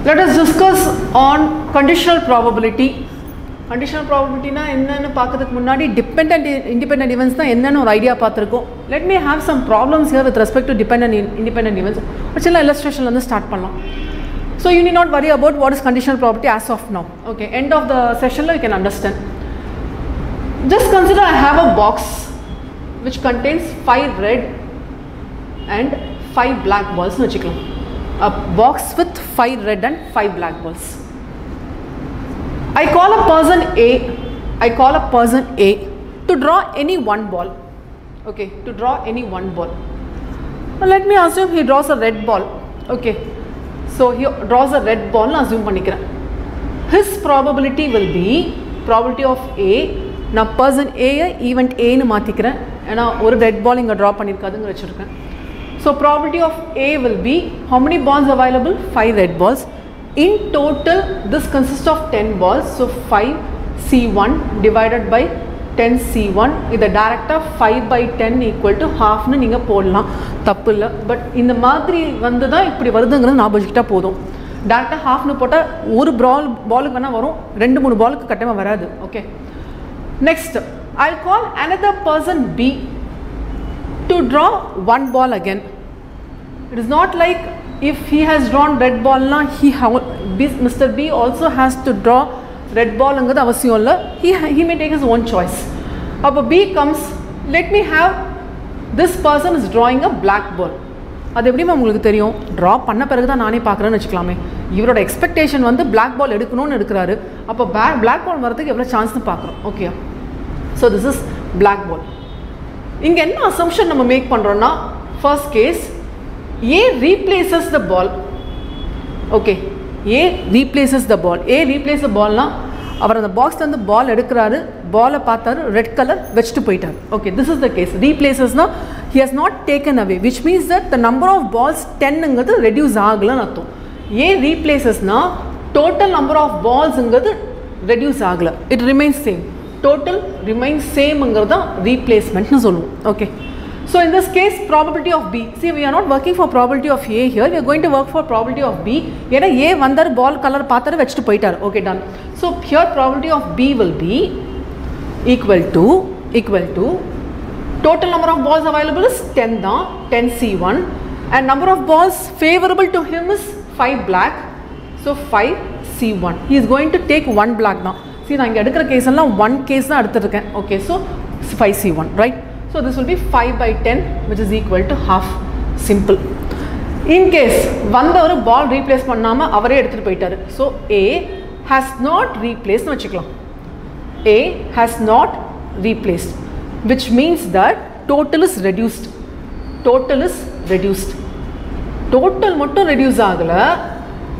Let us discuss on conditional probability. Conditional probability na enna paakadhukku munnadi dependent independent events na enna or idea paathirukkom. Let me have some problems here with respect to dependent independent events. Achilla illustration la start pannalam. So you need not worry about what is conditional probability as of now. Okay, end of the session la you can understand. Just consider I have a box which contains 5 red and 5 black balls nu vechikalam. A box with 5 red and 5 black balls. I call a person A to draw any one ball. Okay, to draw any one ball. Now let me assume he draws a red ball. Okay, so he draws a red ball na assume panikren. His probability will be probability of A. Now person A event A nu maathikren. Ena oru red ball inga draw panirukadunga vechirukken. So probability of A will be how many balls available? 5 red balls. In total this consists of 10 balls. So 5C1 divided by 10C1. This direct 5 by 10 equal to half nu neenga podlam thappu illa. But இந்த மாதிரி வந்து தான் இப்படி வருதுங்கறது ஞாபகம் வச்சிட்டா போதும். direct half nu போட்டா ஒரு பாலுக்கு வேணா வரும், 2-3 பாலுக்கு கட்டமா வராது. Okay, next I'll call another person B to draw one ball again. It is not like if he has drawn red ball na Mr. B also has to draw red ball engadhu avasiyam illa. He may take his own choice. Appo B comes, let me have this person is drawing a black ball. அது எப்படிமா உங்களுக்கு தெரியும்? Draw பண்ண பிறகு தான் நானே பார்க்குறேன்னு வச்சுக்கலாமே. இவரோட எக்ஸ்பெக்டேஷன் வந்து பிளாக் பால் எடுக்கணும்னு எடுக்கிறாரு. அப்போ பிளாக் பால் வரதுக்கு எவ்வளோ சான்ஸ்னு பார்க்குறோம். Okay, so this is black ball. இங்கே என்ன அசம்ஷன் நம்ம மேக் பண்ணுறோன்னா, first case A replaces the ball. Okay, A replaces the ball. A replaces the ball na அவர் அந்த பாக்ஸ்ல இருந்து பால் எடுக்கிறாரு, பாலை பார்த்தாரு, ரெட் கலர் வச்சுட்டு போயிட்டார். Okay, this is the case. Replaces na he has not taken away, which means that the number of balls 10 ங்கிறது reduce ஆகலன்னு அர்த்தம். A replaces na total number of balls ங்கிறது reduce ஆகல, it remains same. Total remains same ங்கிறது தான் replacement னு சொல்லுவோம். Okay, so in this case probability of B, see we are not working for probability of A here, we are going to work for probability of B. ஏன்னா A வந்தார், பால் colour பார்த்தாரு, வச்சுட்டு போயிட்டார். Okay, done. So here probability of B will be equal to total number of balls available is 10 தான், 10C1, and number of balls favorable to him is 5 black, so 5C1. He is going to take 1 black தான். See நான் இங்கே எடுக்கிற case எல்லாம் 1 case தான் எடுத்துருக்கேன். Okay, so 5C1, right? So this will be 5 by 10, which is equal to half. Simple. In case வந்தவர் ball replace பண்ணாம அவரே எடுத்துட்டு போயிட்டாரு. So A has not replaced னு வச்சுக்கலாம். A has not replaced, which means that total is reduced. Total is reduced. Total மட்டும் reduce ஆகல,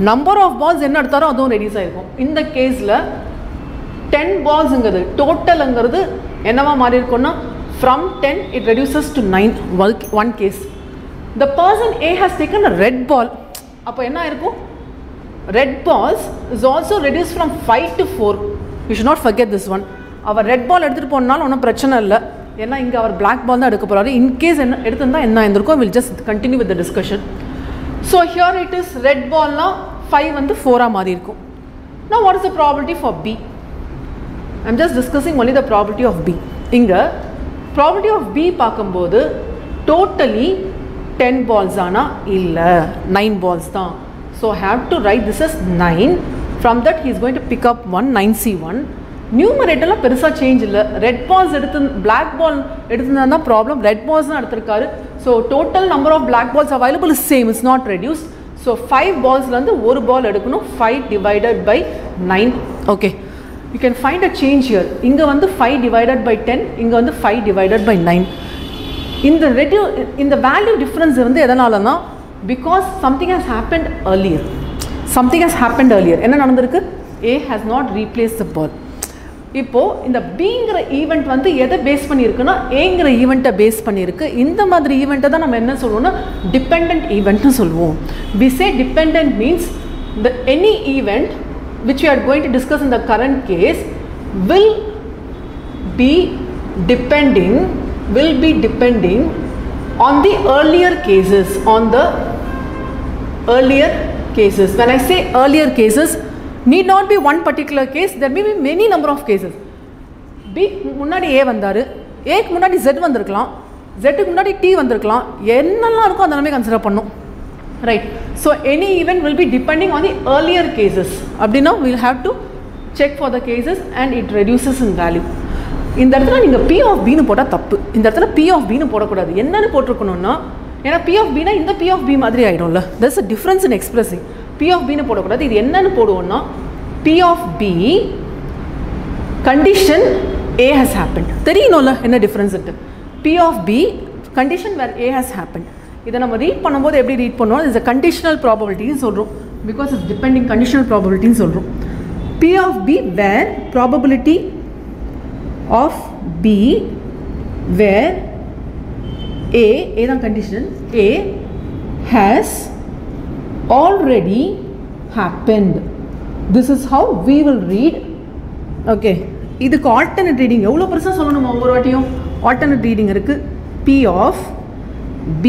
number of balls என்ன எடுத்தாரோ அதுவும் reduce ஆயிருக்கும். இந்த கேஸ்ல 10 balls ங்கிறது டோட்டல்ங்கிறது என்னவா மாறி இருக்கும்னா from 10 it reduces to 9. One case the person A has taken a red ball. அப்போ என்ன இருக்கும்? Red balls is also reduced from 5 to 4. You should not forget this one. Our red ball எடுத்துட்டு போனாலும் ஒன்றும் பிரச்சனை இல்லை, ஏன்னா இங்கே அவர் black ball தான் எடுக்க போகிறாரு. In case என்ன எடுத்திருந்தா என்ன இருந்திருக்கும், we'll just continue with the discussion. So here it is red ball na 5 வந்து 4 மாறி இருக்கும். Now what is the probability for B? I'm just discussing only the probability of B. இங்க probability of B பார்க்கும்போது totally 10 balls ஆனா இல்ல 9 balls தான். So I have to write this as 9. From that he is going to pick up 9C1. Numerator பெருசா change இல்ல. Red balls எடுத்து black ball எடுத்தா problem, red balls தான் எடுத்திருக்காரு. So total number of black balls available is same, it's not reduced. So 5 balls ல இருந்து ஒரு பால் எடுக்கணும், 5 divided by 9. Okay, you can find a change here. இங்க வந்து 5 divided by 10, இங்க வந்து 5 divided by 9. இந்த value difference வந்து எதனாலனா because something has happened earlier. Something has happened earlier. என்ன நடந்திருக்கு? A has not replaced the ball. இப்போ இந்த Bங்கிற ஈவெண்ட் வந்து எதை பேஸ் பண்ணியிருக்குன்னா Aங்கிற ஈவெண்ட்டை பேஸ் பண்ணியிருக்கு. இந்த மாதிரி ஈவெண்ட்டை தான் நம்ம என்ன சொல்லுவோம்னா டிபெண்டன்ட் ஈவெண்ட்னு சொல்லுவோம். We say dependent means any event which we are going to discuss in the current case will be depending on the earlier cases, on the earlier cases. When I say earlier cases, need not be one particular case, there may be many number of cases. B முன்னாடி A வந்தாரு, A க்கு முன்னாடி Z வந்திருக்கலாம், Z க்கு முன்னாடி T வந்திருக்கலாம், என்னெல்லாம் இருக்கோ அதெல்லாமே கன்சிடர் பண்ணும். Right. So any event will be depending on the earlier cases. அப்படின்னா we'll have to check for the cases and it reduces in value. இந்த இடத்துல நீங்கள் P of B னு போட்டால் தப்பு. இந்த இடத்துல P of B னு போடக்கூடாது. என்னன்னு போட்டிருக்கணும்னா, ஏன்னா P of B னா இந்த P of B மாதிரி ஆகிடும்ல. There's a difference in expressing. P of B னு போடக்கூடாது. இது என்னன்னு போடுவோம்னா, P of B condition A has happened. தெரியணும்ல என்ன டிஃப்ரென்ஸ் இருக்கு. P of B condition where A has happened. இதை நம்ம ரீட் பண்ணும்போது எப்படி ரீட் பண்ணுவோம், இஸ் a conditional probability னு சொல்கிறோம். Because it's depending conditional probability னு சொல்கிறோம். P of B where probability of B where A தான் condition, A has already happened. This is how we will read. Okay, இதுக்கு alternate reading எவ்வளோ பெருசாக சொல்லணும் ஒவ்வொரு வாட்டியும். alternate reading இருக்கு. P of B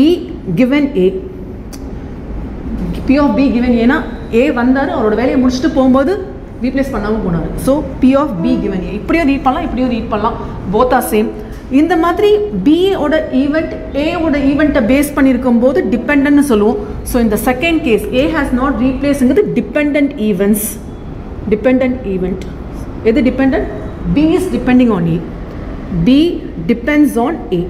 given A. P of B given A னா A வந்தார், அவரோட வேலையை முடிச்சுட்டு போகும்போது ரீப்ளேஸ் பண்ணாமல் போனார். So P of B given A இப்படியும் ரீட் பண்ணலாம், இப்படியும் ரீட் பண்ணலாம். Both are same. இந்த மாதிரி B ஓட ஈவெண்ட் A ஓட ஈவெண்ட்டை பேஸ் பண்ணியிருக்கும் போது டிபெண்ட்னு சொல்லுவோம். ஸோ இந்த second case A has not replaceங்கிறது டிபெண்ட் ஈவெண்ட்ஸ். டிபெண்ட் ஈவெண்ட் எது depend? B is depending on A. B depends on A.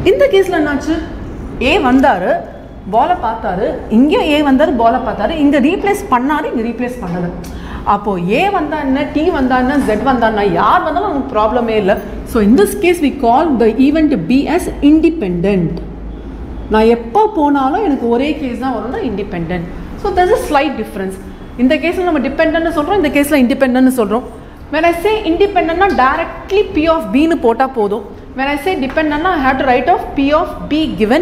இந்த கேஸில் என்னாச்சு, A வந்தார், பாலை பார்த்தாரு, இங்கே A வந்தார், பாலை பார்த்தாரு, இங்கே ரீப்ளேஸ் பண்ணாரு, இங்கே ரீப்ளேஸ் பண்ணது. அப்போது A வந்தா என்ன, T வந்தா என்ன, Z வந்தா என்ன, யார் வந்தாலும் நமக்கு ப்ராப்ளமே இல்லை. So in this case we call the event B as independent. நான் எப்போ போனாலும் எனக்கு ஒரே கேஸ் தான் வரும்னா independent. So there's a slight difference. இந்த கேஸில் நம்ம டிபெண்ட்னு சொல்கிறோம், இந்த கேஸில் இண்டிபெண்ட்னு சொல்கிறோம். when I say independentனா directly P of B னு போட்டால் போதும். when I say dependentனா I have to write off P of B given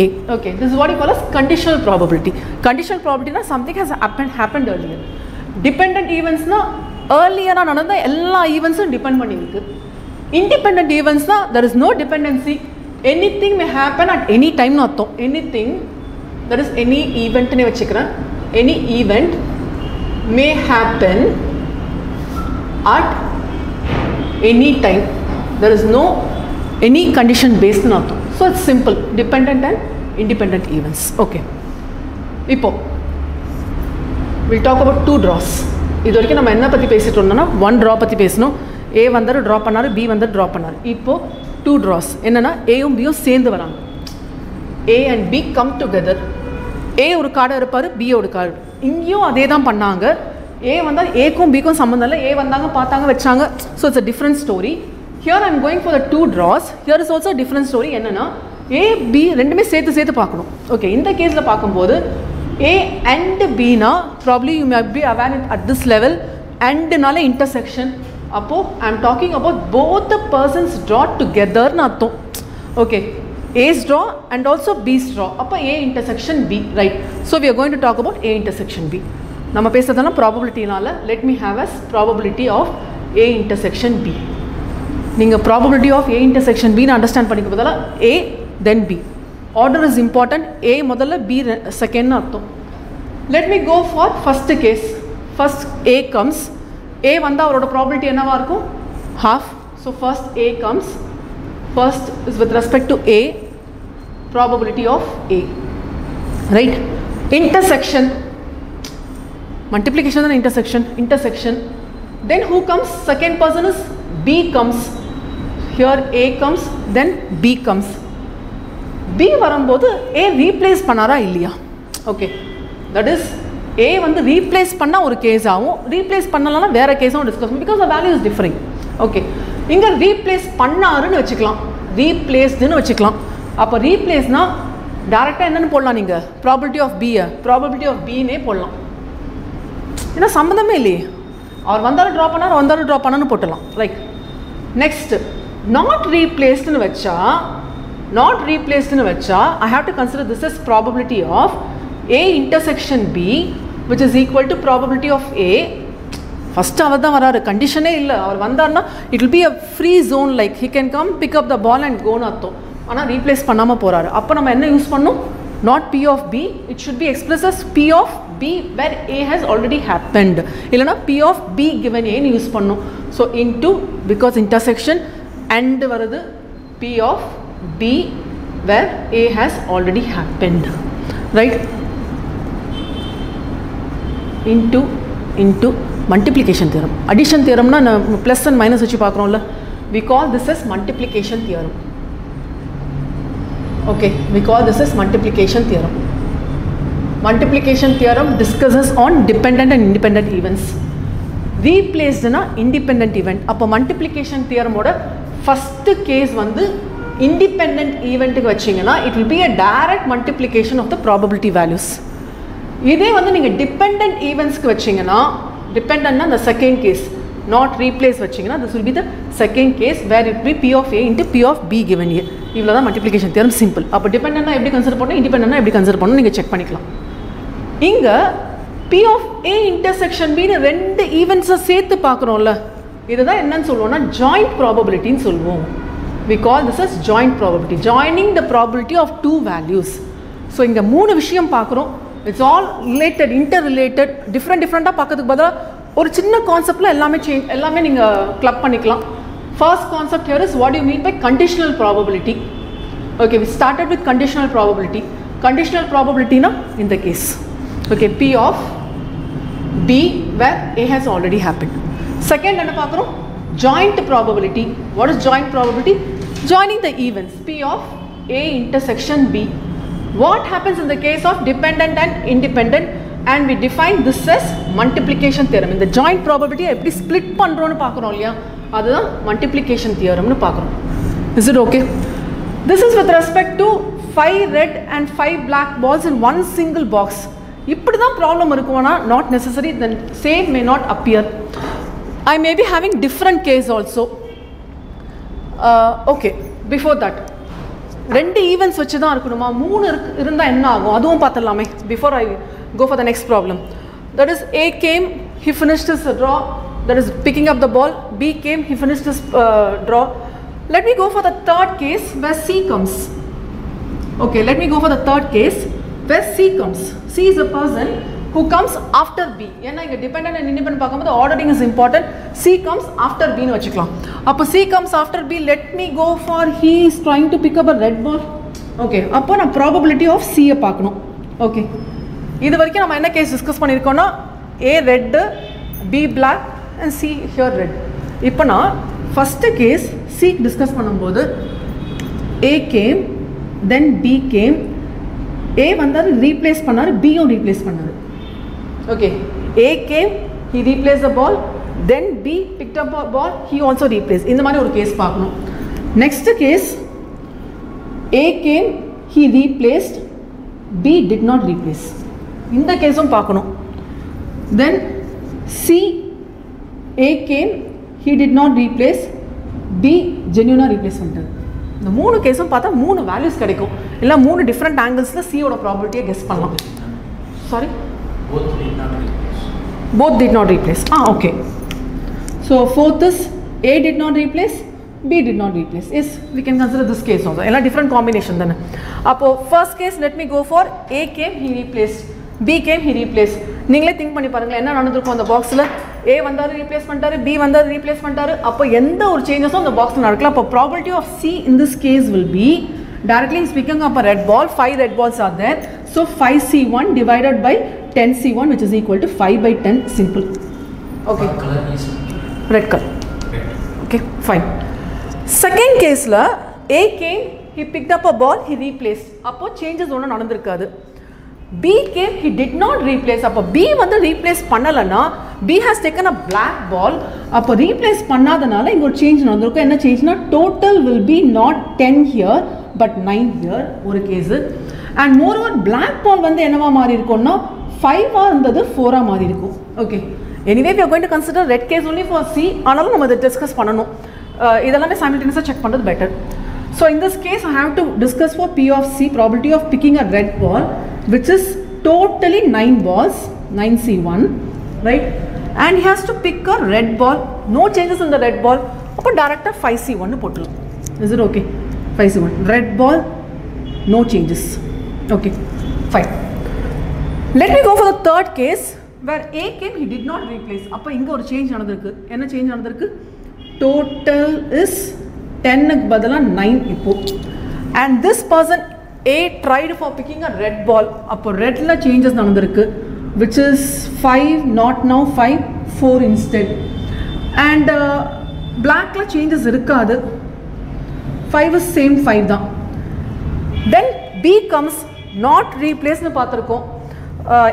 A. Okay, this is what you call as conditional probability. Conditional probability na something has happened earlier. Dependent events na earlier நடந்த எல்லா ஈவெண்ட்ஸும் depend பண்ணியிருக்கு. Independent events na there is no dependency. Anything may happen at any time னு அர்த்தம். Anything, that is any event னே வச்சுக்கிறேன். Any event may happen at any time. There is no any condition based னு அர்த்தம். So it's simple, dependent and independent events. Okay. இப்போ we'll talk about two draws. இது வரைக்கும் நம்ம என்ன பற்றி பேசிட்டு இருந்தோம்னா one draw பற்றி பேசணும். A வந்தாரு ட்ரா பண்ணாரு, B வந்து ட்ரா பண்ணாரு. இப்போ two draws என்னன்னா Aயும் Bயும் சேர்ந்து வராங்க. A and B come together. A ஒரு கார்டு இருப்பாரு, B ஒரு கார்டு. இங்கேயும் அதே தான் பண்ணாங்க. A வந்தால் Aக்கும் Bக்கும் சம்மந்தம் இல்லை. A வந்தாங்க, பார்த்தாங்க, வச்சாங்க. So it's a different story. Here I am going for the two draws. Here is also a different story. என்னன்னா A, B ரெண்டுமே சேர்த்து பார்க்கணும். ஓகே, இந்த கேஸில் பார்க்கும்போது A and B னா probably you may be aware at this level and நால intersection. அப்போ I am talking about both the persons draw together னு அர்த்தம். Okay, A's draw and also B's draw. அப்போ A intersection B, right? So we are going to talk about A intersection B. நம்ம பேசுறதெல்லாம் probabilityனால let me have as probability of A intersection B. நீங்கள் probability of A intersection B னு understand பண்ணிக்க பதிலா A then B. Order is important. A முதல்ல, B second அர்த்தம். Let me go for first case. First A comes. A வந்தா அவரோட probability என்னவா இருக்கும்? Half. So first A comes. First is with respect to A, probability of A. Right? Intersection. Multiplication and intersection. Then who comes? Second person is B comes. Here A comes, then B comes. B வரும்போது A replace பண்ணாரா இல்லையா? Okay, that is A வந்து replace பண்ணால் ஒரு case ஆகும், replace பண்ணலன்னா வேறு கேஸும் டிஸ்கஸ் பண்ணும். Because the value is differing. Okay, இங்கே ரீப்ளேஸ் பண்ணாருன்னு வச்சுக்கலாம், ரீப்ளேஸ்டுன்னு வச்சுக்கலாம். அப்போ ரீப்ளேஸ்னால் டேரெக்டாக என்னென்னு போடலாம், நீங்கள் ப்ராபபிலிட்டி ஆஃப் பியை ப்ராபபிலிட்டி ஆஃப் பின்னே போடலாம். ஏன்னா சம்மந்தமே இல்லையே, அவர் வந்தாலும் ட்ரா பண்ணார், வந்தாலும் ட்ரா பண்ணான்னு போட்டலாம். ரைட். நெக்ஸ்ட் not replaced னு வச்சா I have to consider this as probability of A intersection B which is equal to probability of A. First அவர் தான் வராரு, கண்டிஷனே இல்லை. அவர் வந்தார்னா it will be a free zone, like he can come pick up the ball and go னு அர்த்தம். ஆனால் replace பண்ணாமல் போகிறாரு. அப்போ நம்ம என்ன யூஸ் பண்ணணும்? not P of B. It should be expressed as P of B where A has already happened. Illana P of B given A nu use pannum. So into, because intersection and varudhu, P of B where A has already happened, right? Into multiplication theorem. Addition theorem na plus and minus vechi paakromla. We call this as multiplication theorem. Okay, we call this as multiplication theorem. Multiplication theorem discusses on dependent and independent events. Replaced na independent event. Appo multiplication theorem oda first case vandu independent event ku vechingana, it will be a direct multiplication of the probability values. இதே வந்து நீங்க dependent events க்கு வச்சீங்கன்னா, dependent na the second case, not replace வச்சீங்கன்னா, this will be the second case where it will be P of A into P of B given here. இவ்வளவுதான் multiplication theorem simple. அப்ப dependent na எப்படி consider பண்ணனும், independent na எப்படி consider பண்ணனும் நீங்க check பண்ணிக்கலாம். இங்க P of A intersection B னு ரெண்டு events சேர்த்து பார்க்கறோம்ல, இதுதான் என்னன்னு சொல்லுவோம்னா joint probability ன்னு சொல்லுவோம். We call this as joint probability, joining the probability of two values. So இங்க மூணு விஷயம் பார்க்கறோம். It's all related, interrelated, different பார்க்கிறதுக்கு பதிலா ஒரு சின்ன கான்செப்ட்ல எல்லாமே நீங்க கிளப் பண்ணிக்கலாம். First concept here is what do you mean by conditional probability? Okay, we started with conditional probability. Conditional probability na in the case, okay, P of B where A has already happened. Second என்ன பார்க்கறோம், joint probability. What is joint probability? Joining the events, P of A intersection B. What happens in the case of dependent and independent, and we define this as multiplication theorem. In the joint probability எப்படி split பண்றோம்னு பார்க்கறோம் இல்லையா, அதுதான் multiplication theorem னு பார்க்கறோம். Is it okay? This is with respect to 5 red and 5 black balls in one single box. இப்படி தான் problem இருக்கும்னா not necessary, then same may not appear. I may be having different case also. Okay, before that ரெண்டு events வச்சு தான் இருக்கணுமா, மூணு இருந்தா என்ன ஆகும் அதுவும் பார்த்தலாமே. Before I go for the next problem, that is A came, he finished his draw, that is picking up the ball. B came, he finished his draw. Let me go for the third case where C comes. Okay, let me go for the third case where C comes. C is a person who comes after B. ஏன்னா இங்க dependent and independent பார்க்கும்போது ordering is important. C comes after B னு வச்சுக்கலாம். அப்போ C comes after B, let me go for he is trying to pick up a red ball. Okay, அப்போ நான் probability of C பார்க்கணும். Okay, இது வரைக்கும் நம்ம என்ன கேஸ் டிஸ்கஸ் பண்ணியிருக்கோம்னா A red, B black and C here red. இப்போ நான் ஃபர்ஸ்ட் கேஸ் C டிஸ்கஸ் பண்ணும்போது A came, then B came. A வந்தாரு ரீப்ளேஸ் பண்ணாரு, Bயும் ரீப்ளேஸ் பண்ணாரு. Okay, A came, he replaced the ball, then B picked up a ball, he also replaced. இந்த மாதிரி ஒரு case பார்க்கணும். Next case, A came, he replaced, B did not replace. இந்த கேஸும் பார்க்கணும். Then C, A came, he did not replace, B genuine replace பண்ணிட்டாரு. இந்த மூணு கேஸும் பார்த்தா மூணு வேல்யூஸ் கிடைக்கும், இல்லை மூணு டிஃப்ரெண்ட் ஆங்கிள்ஸில் சியோட ப்ராபபிலிட்டியை கெஸ் பண்ணலாம். Sorry, both did not replace. Okay, so fourth is A did not replace, B did not replace. Yes, we can consider this case also. Ella different combination then. Appo first case, let me go for A came, he replaced, B came, he replaced. நீங்களே think பண்ணி பாருங்களேன் என்ன நடந்துருக்கும் அந்த பாக்ஸில். A வந்தாரு replace பண்ணிட்டாரு, B வந்தாரு replace பண்ணிட்டாரு. அப்போ எந்த ஒரு சேஞ்சஸும் அந்த பாக்ஸில் நடக்கலாம். அப்போ probability of C in this case will be, directly speaking of a red ball, 5 red balls are there, so 5C1 divided by 10C1 which is equal to 5 by 10, simple. Okay, color is red color. Okay, fine. Second case la A came, he picked up a ball, he replaced. அப்போ changes ஒன்றும் நடந்திருக்காது. B came, he did not replace. அப்போ B வந்து replace பண்ணலனா, B has taken a black ball. அப்போ replace பண்ணாதனால இங்க ஒரு change நடந்திருக்கும். என்ன changeனா, total will be not 10 here but 9 here ஒரு case. And moreover black ball வந்து என்னவா மாறி இருக்கும்னா 5 இருந்தது 4 மாறி இருக்கும். Okay, anyway we are going to consider red case only for C. ஆனாலும் நம்ம இதை டிஸ்கஸ் பண்ணணும். இதெல்லாமே simultaneously செக் பண்றது better. So in this case I have to discuss for P of C, probability of picking a red ball, which is totally 9 balls, 9C1, right? And he has to pick a red ball, no changes in the red ball. அப்போ direct 5C1 னு போட்டுலாம். Is it okay? 5C1 red ball, no changes. Okay, fine. Let me go for the third case where A came, he did not replace. அப்போ இங்கே ஒரு change நடந்திருக்கு. என்ன change நடந்திருக்கு? Total is 10 க்கு பதிலா 9 இப்போ. And this person A tried for picking a red ball. அப்போ redல changes நடந்திருக்கு, which is 5, not now 5, 4 instead. And blackல changes இருக்காது. 5 is same 5 தான். Then B comes, not replace னு பார்த்திருக்கோம்.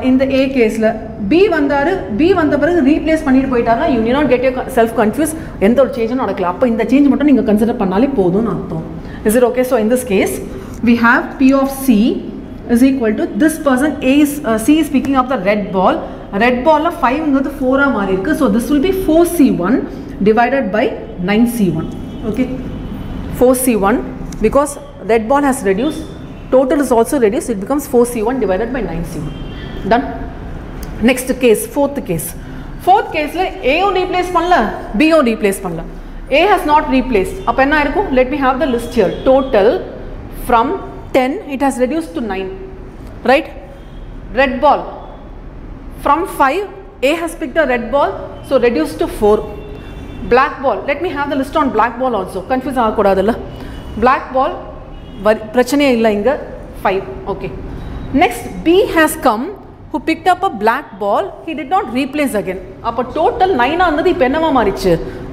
In the A case la B வந்தாரு, B வந்த பிறகு replace பண்ணிட்டு போயிட்டாருன்னா you need not get yourself confused. எந்த ஒரு சேஞ்சும் நடக்கல. அப்போ இந்த சேஞ்ச் மட்டும் நீங்கள் கன்சிடர் பண்ணாலே போதும்னு அர்த்தம். Is it okay? So in this case we have P of C is equal to this person A is C is picking up the red ball. Red ball la 5ங்கிறது 4ஆ மாறி இருக்கு. So this will be 4C1 divided by 9C1. Okay, 4C1 because red ball has reduced, total is also reduced, it becomes 4C1 divided by 9C1. Done. Next case, fourth case. Fourth case la A o replace பண்ணல, B o replace பண்ணல. A has not replaced. அப்ப என்ன இருக்கும்? Let me have the list here. Total from 10 it has reduced to 9. Right? Red ball from 5 A has picked a red ball, so reduced to 4. Black ball. Let me have the list on black ball also. Confuse ஆகக்கூடாதுல்ல. Black ball பிரச்சனையே இல்லை இங்க 5. Okay. Next B has come who picked up a black ball. He did not replace again. அப்போ total 9 ஆனது இப்போ என்னவா மாறிச்சு?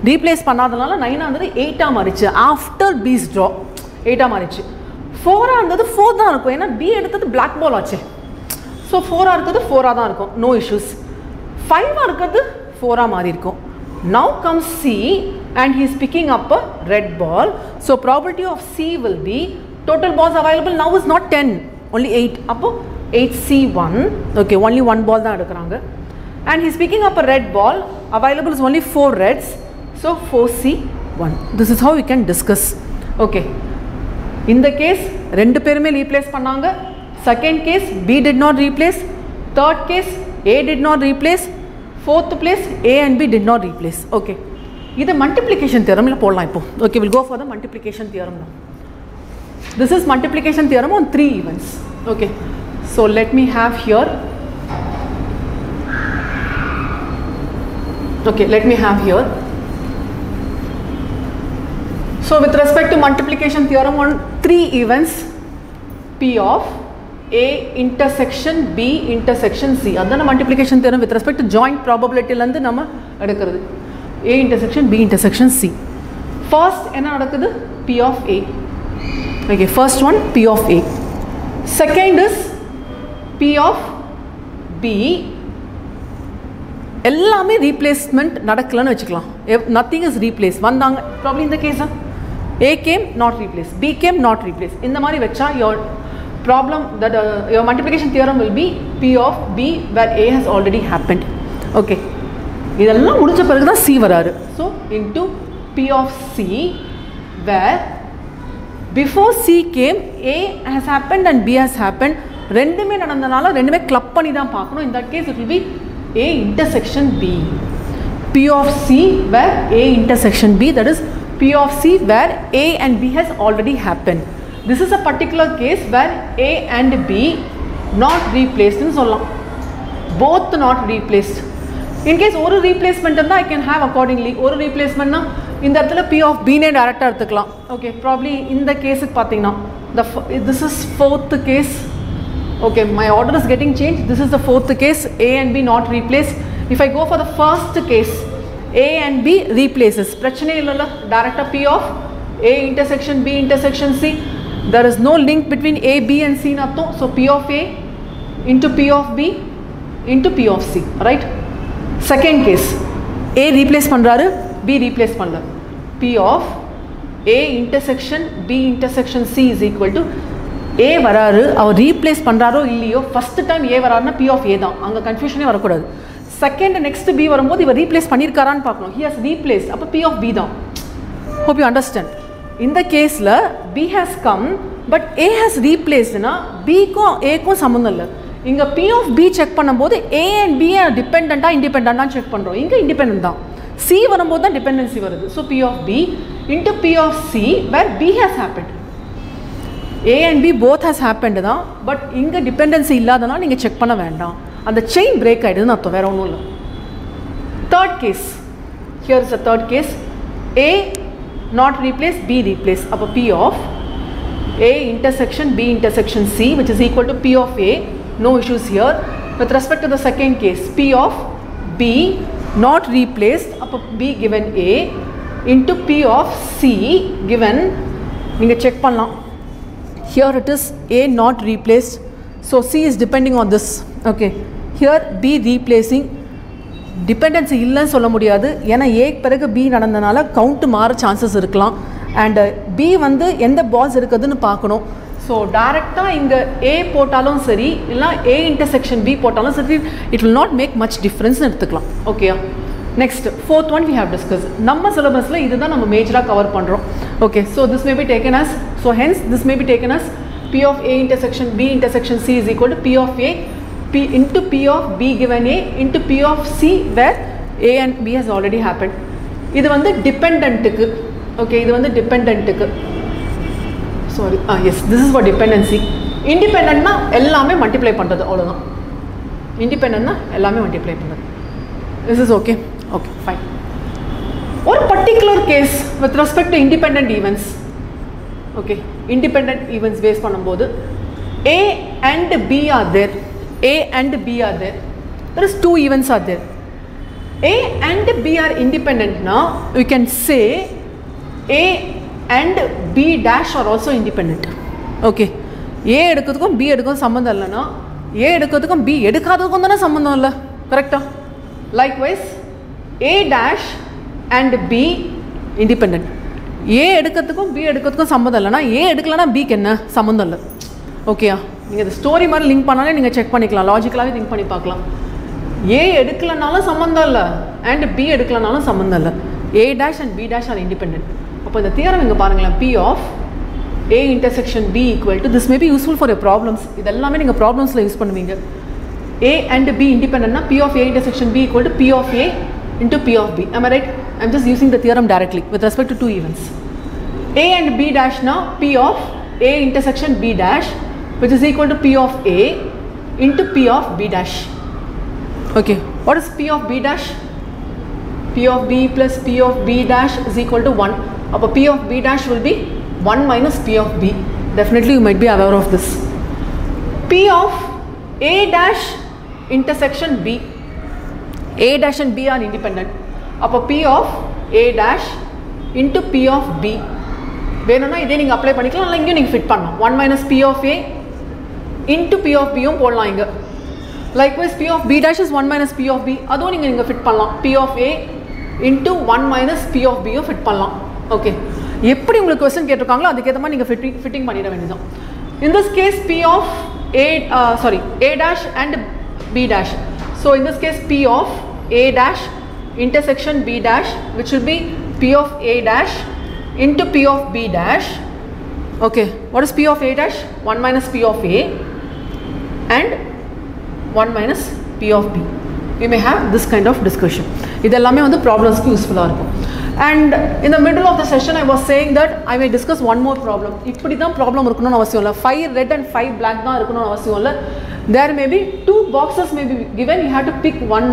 Replace பண்ணாதனால 9 ஆனது 8 மாறிச்சு. After B's draw 8 மாறிச்சு. 4 ஆனது 4 தான் இருக்கும். ஏன்னா B எடுத்தது black ball ஆச்சு. So 4 இருக்கிறது 4 தான் இருக்கும். No issues. 5 இருக்கிறது 4 மாறி இருக்கும். Now comes C and he is picking up a red ball. So probability of C will be total balls available now is not 10, only 8. அப்போ 8C1. Okay, only one ball தான் எடுக்கிறாங்க. And he is picking up a red ball. Available is only 4 reds. So 4C1. This is how we can discuss. Okay. In the case ரெண்டு பேருமே replace பண்ணாங்க. Second case B did not replace. Third case A did not replace. Fourth place A and B did not replace. Okay. இது multiplication theorem ல போடலாம் இப்போ. Okay, we'll go for the multiplication theorem now. This is multiplication theorem on 3 events. Okay. So let me have here. Okay, let me have here. So with respect to multiplication theorem on 3 events, P of A intersection B intersection C. Adana multiplication theorem with respect to joint probability la irundhu nama edukkuradhu. A intersection B intersection C. First enna nadakudhu? P of A. Okay, first one P of A. Second is P of B. எல்லாமே replacement நடக்கலன்னு வச்சுக்கலாம். Nothing is replaced. வந்தாங்க probably in the case A came not replaced, B came not replaced. இந்த மாதிரி வெச்சா your problem that your multiplication theorem will be P of B where A has already happened. Okay, இதெல்லாம் முடிஞ்ச பிறகு தான் C வராரு. So into P of C where before C came A has happened and B has happened. ரெண்டுமே நடந்தனால ரெண்டுமே club பண்ணி தான் பார்க்கணும். In that case it will be A intersection B. P of C where A intersection B, that is P of C where A and B has already happened. This is a particular case where A and B not replaced in சொல்லலாம். Both not replaced. In case ஒரு replacement இருந்தா I can have accordingly. ஒரு replacement னா இந்த இடத்துல P of B னே டைரக்டா எடுத்துக்கலாம். Okay, probably இந்த கேஸுக்கு பார்த்தீங்கன்னா this is fourth case. Okay, my order is getting changed. This is the fourth case, A and B not replaced. If I go for the first case, A and B replaces. பிரச்சனை இல்லைல்ல, டைரக்டா P of A intersection B intersection C. There is no link between A, B and C natto. So P of A into P of B into P of C, right? Second case, A replace பண்றாரு, B replace பண்ணல. P of A intersection B intersection C is equal to A வராரு, அவர் replace பண்ணுறாரோ இல்லையோ first time A வராருன்னா P of A தான், அங்கே கன்ஃபியூஷனே வரக்கூடாது. Second next B வரும்போது இவர் ரீப்ளேஸ் பண்ணியிருக்காரான்னு பார்க்கணும். He has replaced, அப்போ P of B தான். Hope you understand. இந்த கேஸில் B has come but A has replacedனா Bக்கும் Aக்கும் சம்மந்தம் இல்லை. இங்கே P of B செக் பண்ணும்போது A and B டிபெண்டாக இண்டிபெண்டாக செக் பண்ணுறோம். இங்கே இண்டிபெண்ட் தான். C வரும்போது தான் டிபெண்டன்சி வருது. So P of B into P of C where B has happened. A and B both has happened தான், பட் இங்கே டிபெண்டன்சி இல்லாதனால நீங்கள் செக் பண்ண வேண்டாம். அந்த செயின் பிரேக் ஆகிடுதுன்னு அர்த்தம், வேறு ஒன்றும் இல்லை. Third case, here is a third case. A not replace, B replace. அப்போ P of A intersection B intersection C, which is equal to P of A. No issues here. With respect to the second case, P of B not replaced, அப்போ B given A into P of C given, நீங்கள் check பண்ணலாம். Here it is A not replaced, so C is depending on this. Okay, here B replacing, dependency இல்லைன்னு சொல்ல முடியாது, ஏன்னா ஏக்கு பிறகு B நடந்தனால count மாற சான்சஸ் இருக்கலாம். அண்ட் B வந்து எந்த பால்ஸ் இருக்குதுன்னு பார்க்கணும். ஸோ டைரெக்டாக இங்கே A போட்டாலும் சரி, இல்லைனா A இன்டர்செக்ஷன் B போட்டாலும் சரி, it will not make much டிஃப்ரென்ஸ்னு எடுத்துக்கலாம். ஓகேயா? Next fourth one we have discuss. நம்ம சிலபஸில் இதுதான் நம்ம மேஜராக கவர் பண்ணுறோம். Okay, so this may be taken as, so hence this may be taken as P of A intersection B intersection C is equal to P of A P into P of B given A into P of C where A and B has already happened. இது வந்து டிபெண்டன்ட்டுக்கு. Okay, இது வந்து டிபெண்டன்ட்டுக்கு. Sorry, yes, this is for dependency. இண்டிபெண்டன்ட்னா எல்லாமே multiply பண்ணுறது, அவ்வளோதான். இண்டிபெண்டன்ட்னா எல்லாமே மல்டிப்ளை பண்ணுறது. This is okay. Okay, fine. ஒரு particular case with respect to independent events. Okay, independent events face பண்ணும்போது A and B are there. A and B are there. There is two events are there. A and B are independent. Now we can say A and B dash are also independent. Okay, A எடுக்கிறதுக்கும் B எடுக்கிறதுக்கும் சம்பந்தம் இல்லைன்னா A எடுக்கிறதுக்கும் B எடுக்காததுக்கும் தானே சம்பந்தம் இல்லை, கரெக்டா? Likewise A dash and B independent. A எடுக்கிறதுக்கும் B எடுக்கிறதுக்கும் சம்பந்தம் இல்லைன்னா A எடுக்கலன்னா Bக்கு என்ன சம்பந்தம் இல்லை. ஓகேயா? நீங்கள் இந்த ஸ்டோரி மாதிரி லிங்க் பண்ணாலே நீங்கள் செக் பண்ணிக்கலாம், லாஜிக்கலாகவே திங்க் பண்ணி பார்க்கலாம். A எடுக்கலனாலும் சம்மந்தம் இல்லை, அண்ட் B எடுக்கலனாலும் சம்மந்தம் இல்லை. A dash and B dash are independent. அப்போ இந்த தியரம் இங்கே பாருங்களேன், P of A intersection B equal to, this may be useful for your problems. இதெல்லாமே நீங்கள் ப்ராப்ளம்ஸில் யூஸ் பண்ணுவீங்க. A and B independentனா P of A intersection B equal to P of A into P of B. Am I right? I am just using the theorem directly with respect to two events. A and B dash now P of A intersection B dash, which is equal to P of A into P of B dash. Okay, what is P of B dash? P of B plus P of B dash is equal to 1. Appo P of B dash will be 1 minus P of B. Definitely you might be aware of this. P of A dash intersection B. A dash and B are independent. Appo P of A dash into P of B. வேணும்னா இதே நீங்கள் apply பண்ணிக்கலாம், இல்லை இங்கேயும் நீங்கள் fit பண்ணலாம். 1 minus P of A into P of Bயும் போடலாம் இங்கே. Likewise P of B dash is 1 minus P of B, அதுவும் நீங்கள் இங்கே ஃபிட் பண்ணலாம். P of A into 1 minus P of Bயும் fit பண்ணலாம். ஓகே, எப்படி உங்களுக்கு கொஸ்டின் கேட்டிருக்காங்களோ அதுக்கேற்ற மாதிரி நீங்கள் ஃபிட்டிங் பண்ணிட வேண்டியதான். In this case P of A dash and B dash. So in this case P of A dash intersection B dash, which will be P of A dash into P of B dash. Okay, what is P of A dash? 1 minus P of A and 1 minus P of B. We may have this kind of discussion. இதெல்லாமே வந்து ப்ராப்ளம்ஸ்க்கு யூஸ்ஃபுல்லாக இருக்கும். And in the middle of the session I was saying that I may discuss one more problem. இப்படி தான் problem இருக்கணும்னு அவசியம் இல்லை, 5 red and 5 black தான் இருக்கணும்னு அவசியம் இல்லை. There may be 2 boxes may be given, you have to pick one,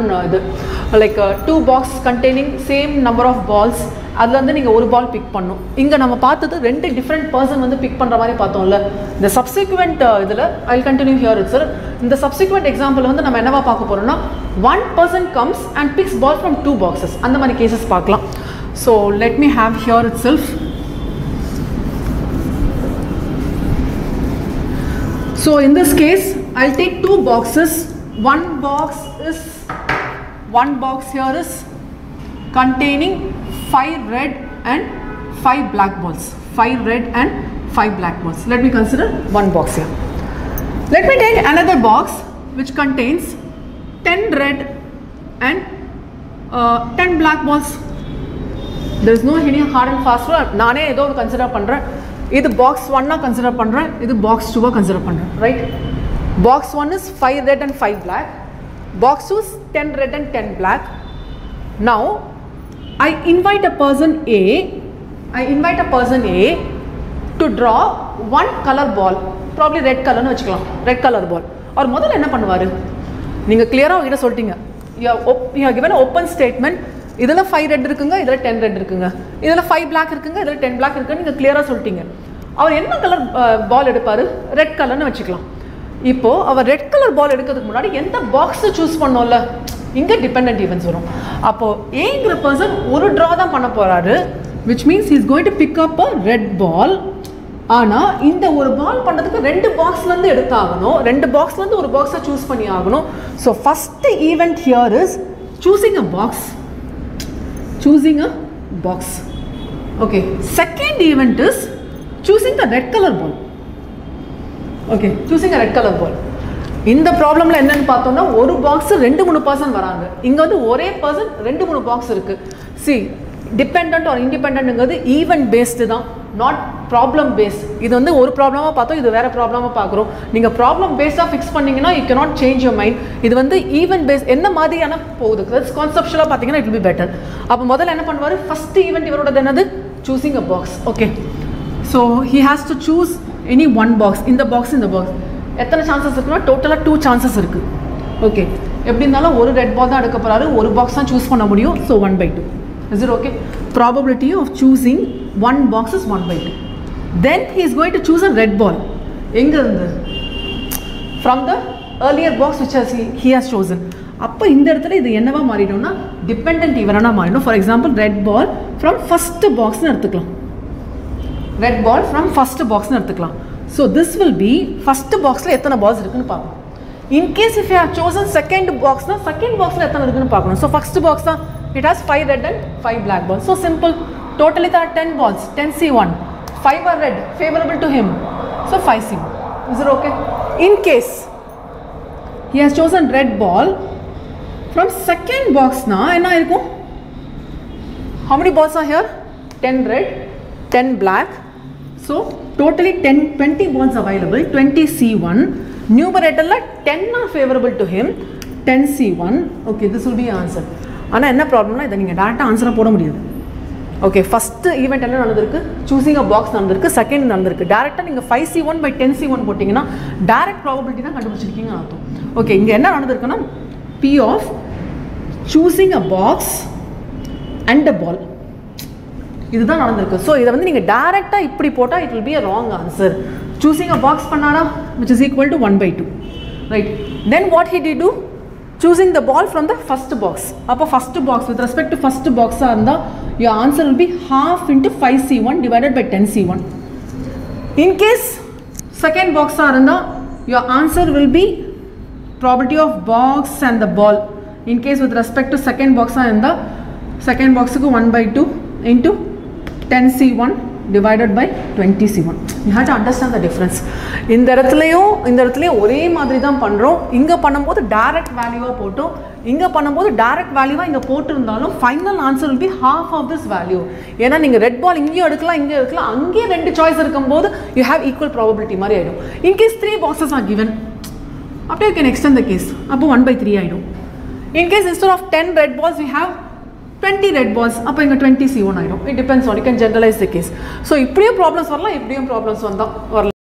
like 2 boxes containing same number of balls. அதில் வந்து நீங்கள் ஒரு பால் பிக் பண்ணணும். இங்கே நம்ம பார்த்தது 2 டிஃப்ரெண்ட் பர்சன் வந்து பிக் பண்ணுற மாதிரி பார்த்தோம்ல. இந்த சப்சிக்வெண்ட் இதில் I will continue here it sir. இந்த சப்சிக்வெண்ட் எக்ஸாம்பிள் வந்து நம்ம என்னவா பார்க்க போகிறோம்னா, 1 person comes and picks ball from 2 boxes. அந்த மாதிரி கேசஸ் பார்க்கலாம். So let me have here it self. So in this case I'll take 2 boxes. One box here is containing 5 red and 5 black balls. 5 red and 5 black balls. Let me consider one box here. Let me take another box which contains 10 red and 10 black balls. There is no any hard and fast rule. நானே ஏதோ ஒரு consider பண்ணுறேன். இது box 1 consider பண்ணுறேன், இது box 2 consider பண்ணுறேன், right? Box 1 is 5 red and 5 black. Box 2 is 10 red and 10 black. Now I invite a person A to draw one color ball, probably red color னு வெச்சுக்கலாம், red color ball. அவர் முதல்ல என்ன பண்ணுவாரு, நீங்க கிளியரா அவங்கிட்ட சொல்லிட்டீங்க, you have given an open statement, இதுல 5 ரெட் இருக்குங்க, இதுல 10 ரெட் இருக்குங்க, இதுல 5 black இருக்குங்க, இதுல 10 black இருக்குன்னு நீங்க கிளியரா சொல்லிட்டீங்க. அவர் என்ன கலர் பால் எடுப்பாரு, ரெட் கலர்னு வெச்சுக்கலாம். இப்போ அவர் ரெட் கலர் பால் எடுக்கிறதுக்கு முன்னாடி எந்த பாக்ஸ் சூஸ் பண்ணோம்ல, இங்க டிபெண்டன்ட் ஈவென்ட்ஸ் வரும். அப்போ ஏங்கிற பர்சன் ஒரு டிரா தான் பண்ண போறாரு, which means he is going to pick up a red ball. ஆனா இந்த ஒரு பால் பண்றதுக்கு ரெண்டு பாக்ஸ்ல இருந்து எடுத்தாகணும், ரெண்டு பாக்ஸ்ல இருந்து ஒரு பாக்ஸை சூஸ் பண்ணி ஆகணும். So first event here is choosing a box, choosing a box. Okay, second event is choosing the red color ball. Okay, choosing a red color ball. இந்த ப்ராப்ளம்ல என்னன்னு பார்த்தோம்னா ஒரு பாக்ஸ் 2-3 பர்சன் வராங்க, இங்க வந்து ஒரே பர்சன் 2-3 பாக்ஸ் இருக்கு. See, dependent or independentங்கிறது ஈவென்ட் பேஸ்டு தான், நாட் ப்ராப்ளம் பேஸ்ட். இது வந்து ஒரு ப்ராப்ளமாக பார்த்தோம், இது வேற ப்ராப்ளமாக பார்க்குறோம். நீங்கள் ப்ராப்ளம் பேஸ்டாக ஃபிக்ஸ் பண்ணிங்கன்னா you cannot change your mind. இது வந்து ஈவென்ட் பேஸ் என்ன மாதிரியான போகுது, கான்செப்ஷுவலாக பார்த்தீங்கன்னா இட் வில் பி பெட்டர். அப்போ முதல்ல என்ன பண்ணுவார், ஃபர்ஸ்ட் ஈவெண்ட் இவரோட என்னது, choosing a box. Okay, so he has to choose any one box. இந்த பாக்ஸ் இந்த பாக்ஸ் எத்தனை சான்சஸ் இருக்குன்னா டோட்டலாக 2 சான்சஸ் இருக்குது. ஓகே, எப்படி இருந்தாலும் ஒரு ரெட் பால் தான் எடுக்க போகிறாரு, ஒரு பாக்ஸ் தான் சூஸ் பண்ண முடியும். So 1/2. Is it okay? Probability of choosing one box is 1/2. Then he is going to choose a red ball. From the earlier box which he has chosen. அப்போ இந்த இடத்துல இது என்னவா மாறிடும்னா டிபெண்டன்ட் ஈவென்ட்டா மாறிடும். For example red ball from first பாக்ஸ்னு எடுத்துக்கலாம், red ball from first பாக்ஸ்னு எடுத்துக்கலாம். So this will be first பாக்ஸில் எத்தனை பால்ஸ் இருக்குன்னு பார்ப்போம். In case if you have chosen second பாக்ஸ்னா செகண்ட் பாக்ஸில் எத்தனை இருக்குன்னு பார்க்கணும். ஸோ ஃபர்ஸ்ட் பாக்ஸ் தான், it has 5 red and 5 black balls. So simple, totally there are 10 balls, 10C1, 5 are red, favorable to him. So 5C1. Is it okay? In case he has chosen red ball from second box na, enna irukum? How many balls are here? 10 red, 10 black. So totally 20 balls available, 20C1. Numerator la 10 are favorable to him, 10C1. Okay, this will be your answer. ஆனால் என்ன ப்ராப்ளம்னா இதை நீங்கள் டேரெக்டாக ஆன்சராக போட முடியாது. Okay, first event என்ன நடந்திருக்கு, சூஸிங் அ பாக்ஸ் நடந்திருக்கு, செகண்ட் நடந்திருக்கு. டேரெக்டாக நீங்கள் 5C1/10C1 போட்டிங்கன்னா டேரெக்ட் ப்ராபபிலிட்டி தான் கண்டுபிடிச்சிருக்கீங்கன்னு அர்த்தம். ஓகே, இங்கே என்ன நடந்திருக்குன்னா P of choosing a box and a ball, இதுதான் நடந்திருக்கு. ஸோ இதை வந்து நீங்கள் டேரெக்டாக இப்படி போட்டால் it will be a wrong answer. Choosing a box பண்ணாரா, which is equal to 1/2. Right, then what he did do, choosing the ball from the first box. அப்போ first box with respect to first box இருந்தால் your answer will be half into 5C1 divided by 10C1. In case second box இருந்தால் your answer will be probability of box and the ball. In case with respect to second box இருந்தால் second box க்கு 1/2 into 10C1 divided by 20C1. You have to understand the difference. இந்த இடத்துலையும் ஒரே மாதிரி தான் பண்ணுறோம். இங்கே பண்ணும்போது டைரக்ட் வேல்யூவாக போட்டோம், இங்கே பண்ணும்போது டைரக்ட் வேல்யூவாக இங்கே போட்டிருந்தாலும் final answer will be half of this value. ஏன்னா நீங்கள் ரெட் பால் இங்கேயும் எடுக்கலாம், இங்கேயும் எடுக்கலாம், அங்கேயே 2 சாய்ஸ் இருக்கும்போது you have equal probability மாதிரி ஆகிடும். In case 3 boxes are given, after you can extend the case, அப்போ 1/3 ஆகிடும். In case instead of 10 red balls we have 20 red balls, அப்போ இங்கே 20C1 ஆகிடும். It depends on, you can generalize the case. So இப்படியும் problems வரலாம், இப்படியும் problems வரலாம்.